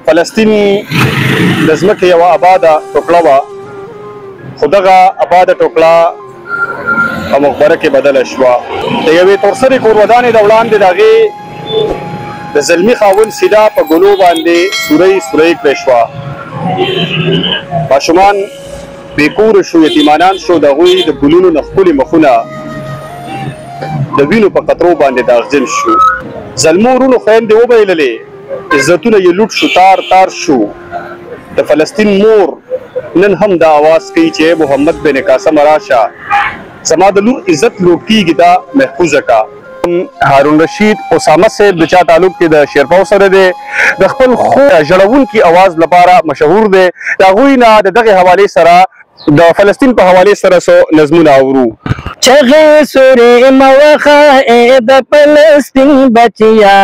فلسطین د ځمکې یوه آباده ټوکړه وه، خو دغه آباده ټوکړه په مقبره کې بدله شوه. د یوې تورسرې کورودانې د وړاندې د هغې د زلمي خاوند سیده په ګلو باندې سورۍ سورۍ کړې شوه. ماشومان بې کوره شو، یتیمانان شو، د هغوی د ګلونو نه ښکلي مخونه د وینو په قطرو باندې داغجن شو. زلمو ورونو خویندې وبایللې، عزتونه یې لوټ شو، تار تار شو. د فلسطین مور نن هم دا آواز کوي چې محمد بن قاسم راشه، زما د لور عزت لوټ کېږي، دا محفوظه کا. هارون رشید اسامه صاحب د چا تعلق کې د شیرپاو سره دی، د خپل ژړونکي اواز لپاره مشهور دی. د هغوی نه د دغې حوالې سره د فلسطین په حوالې سره څو نظمونه اورو. چغې سورې موخه د فلسطین بچیا،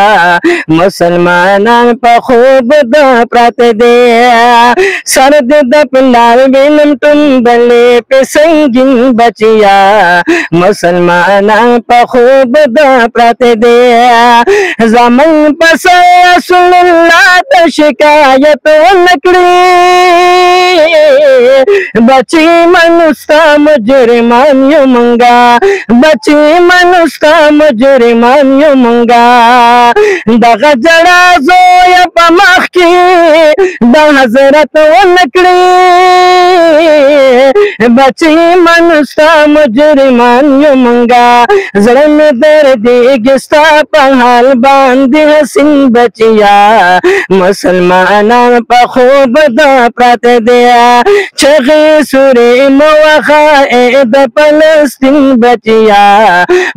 مسلمانان په خوب د پراته دی، سر د پلار وینم ټومبلې په سنگین بچیا، مسلمانان په خوب د پراته دی، زمن پس رسول الله ته شکایت ونکړي، بچی منستا مجرمان یو منگا، بچی منستا مجرمان یو منگا، دغه جڑا زویا پا مخ کی دا حضرت ونکڑی، بچی منستا مجرمان یو منگا، زرم دردی گستا پا حال باندی حسین بچیا، مسلمانان پا خوب دا پرات دیا، چغی سوری موخا د فلسطین بچیا،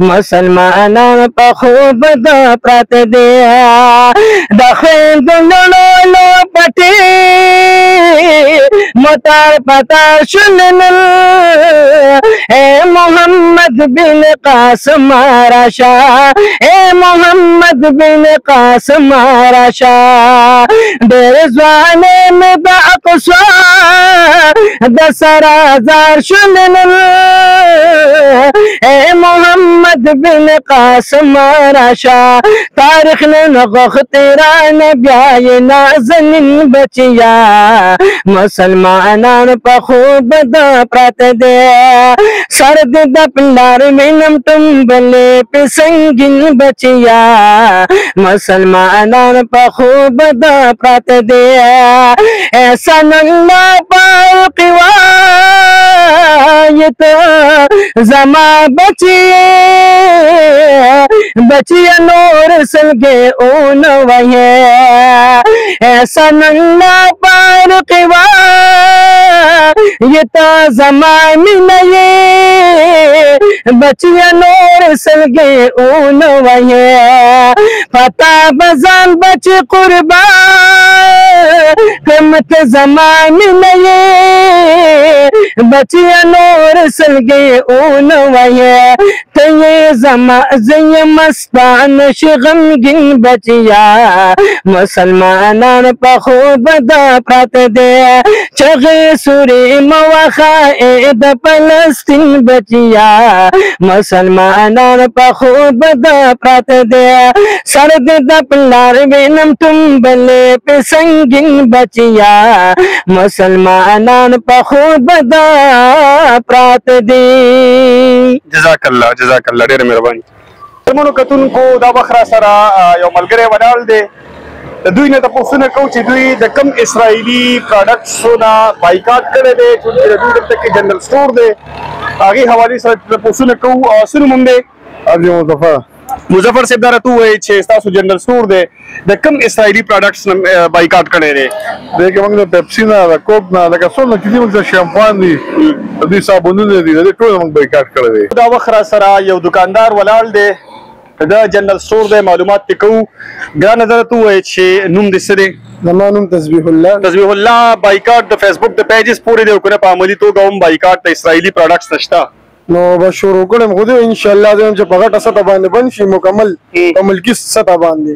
مسلمانان په خوب د پرات دیا، د خویندو لولو پټي متار پتار شننل، اے محمد بن قاسم راشا، اے محمد بن قاسم راشا، ډېر ځوانې مې د اقصا د سرازار شننل، اے محمد بن قاسم راشا، تاریخ نن غوښتې رانه بیایې نازنین بچیا، مسلمانان په خوب د پراته دی، سر د پلار وینم ټومبلې په سنگین بچیا، مسلمانان په خوب د پراته دی، احسان الله قوایت زما بچی بچی نور سلگے اون وہے، احسان اللہ پار قوایت زما منیے، بچی نور سلگے اون وہے، پتا بزان بچ قربان قیمت زمان نئے، بچیا نور سلگے اون ویے، تیے زی مستان شغمگن بچیا، مسلمانان پا خوب دا پرات دے، چغی سوری موخا د فلسطین بچیا، مسلمانان پا خوب دا پرات دے، سر د پلار وینم ټومبلې په سنگین بچیا، مسلمانان په خوب دا پرات دي. جزاک الله جزاک الله، ډېره مهرباني. زمونو کتونکو دا وخت را سره یو ملګری ولاړ دی، د دوی نه تپوسونه کوو چې دوی د کوم اسرائیلي پراډکټسو نه بایکاټ کړی دی، چونکې د دوی دلته کې جنرل سټور دی، هغې حوالې سره تپوسونه کوو. څه نوم هم دی؟ مظفر صاحب دا راته ووایي چې ستاسو جنرل سټور دی د کوم اسرائیلي پراډکټس نه بایکاټ کړی دی؟ دې کې موږ د پیپسي نه، د کوک نه، لکه څومره چې دي موږ د شیمپان دي، د دوی صابونونه دي، د دې ټول موږ بایکاټ کړی دی. دا وخت را سره یو دکاندار ولاړ دی، د جنرل سټور دی، معلومات پې کوو. ګرانه دا راته ووایي چې نوم دې څه دی؟ زما نوم تسبیح الله. تسبیح الله، بایکاټ د فیسبوک د پیجز پورې دی او که نه په عملي توګه هم بایکاټ د اسرائیلي پراډکټس ته شته؟ نو به شروع کړم خو دې انشاءالله زه چې په غټه سطح باندې بند شي، مکمل په ملکي سطح باندې،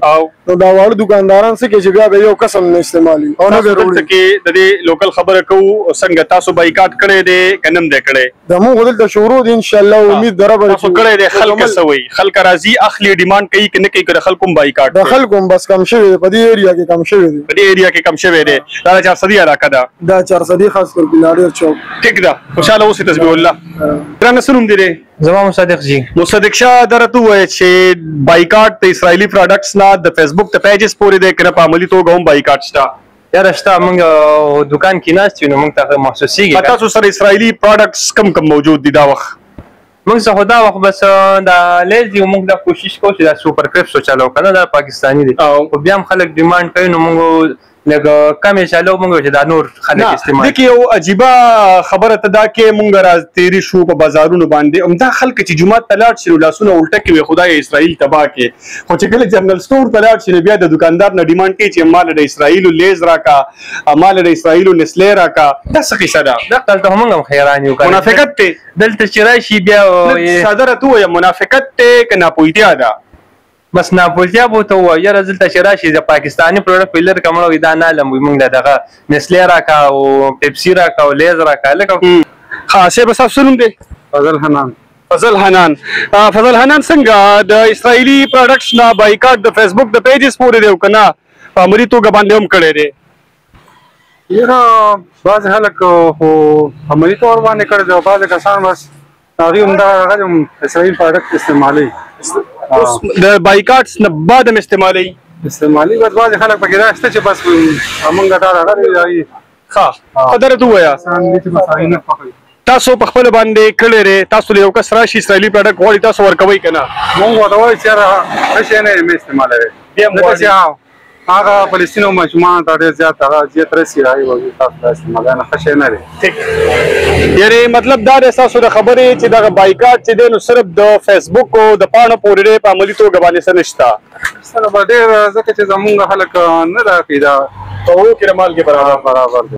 نو دا واړه دکانداران څه کوي چې بیا به یو قسم نه استعمالي او نه به دلته کې د دې لوکل خبره کوو څنګه تاسو بایکاټ کړی دی که نم دی کړی د موږ دلته شروع دی انشاءالله امید د رب تاسو کړی دی خلک څه وایي خلک راځي اخلي ډیمانډ کوي که نه کوي که د خلکو هم بایکاټ د خلکو هم بس کم شوی دی په دې ایریا کې کم شوی دی په دې ایریا کې کم شوی دی دا د 400 علاقه ده دا 400 خاص کر بلاډر چوک ټیک ده خوشاله اوسئ تسبیح الله درنه څه نوم دی زما مصدق جی مصدق شاه درته ووایه چې بایکاټ د اسرائیلي پروډکټس نه د فیسبوک د پیجز پورې دی که نه په عملي توګه هم بایکاټ شته یاره شته موږ دکان کې ناست یو نو موږ ته محسوسیږي تاسو سره اسرائیلي پروډکټس کم موجود دي دا وخت موږ څه خو دا وخت بس دا لیز دی موږ دا کوشش کوو چې دا سوپر کرپس وچلو که نه دا پاکستاني دی خو بیا هم خلک ډیمانډ کوي نو موږ لږ کمې چلو موږ چې دا نور خلک استعمال دې کې یو عجیبه خبره ته دا کې موږ راتېرې شو په بازارونو باندې همدا خلک چې جومات ته لاړ شي نو لاسونه الټه کوي خدای اسرائیل تباه کړي خو چې کله جنرل سټور ته لاړ شي نو بیا د دکاندار نه ډیمانډ کوي چې مال د اسرائیلو لیز راکا مال د اسرائیلو نسلې راکا دا څه قصه ده دا دلته موږ هم حیران یو منافقت دی دلته چې راشي بیا ساده راته ووایه منافقت دی که ناپوهتیا ده بس ناپوهتیا به ورته ووایه یاره دلته چې راشي د پاکستاني پروډکټ په لرې کمړه وي دا نه علم وي موږ له دغه نسلې راکا او پیپسي راکا او لیز راکا لکه ها صاحب صاحب څه نوم دی فضل حنان فضل حنان څنګه د اسرائیلي پروډکټس نه بایکاټ د فیسبوک د پیجز پورې دی او که نه په عملي توګه باندې هم کړی دی یاره بعض خلک خو عملي طور باندې کړی دی او بعض کسان بس هغوی همدغه اسرائیل پروډکټ استعمالوي د بایکاټس نه بعد هم استعمالوي بس بعض خلک پکې دا شته چې بس موږ دا راغلي ښه قدر ته ووایه تاسو په خپل باندې کړی دی تاسو له یو کس راشي اسرائیلي پروډکټ غواړي تاسو ورکوئ که نه موږ ورته وایو چې یاره ښه شی نه یې مه استعمالوئ ځکه چې هغه فلسطین او ماشومان ته ډېر زیات هغه اذیت رسي هغوی به تاسو دا استعمالوئ نه ښه شی نه دی ټیک یعنې مطلب دا دی ستاسو د خبرې چې دغه بایکاټ چې دی نو صرف د فیسبوک او د پاڼو پورې دی په عملي توګه باندې څه نشته سره به ډېر ځکه چې زمونږ خلک نه دا کوي دا په اوو کې د مالګې برابر برابر دی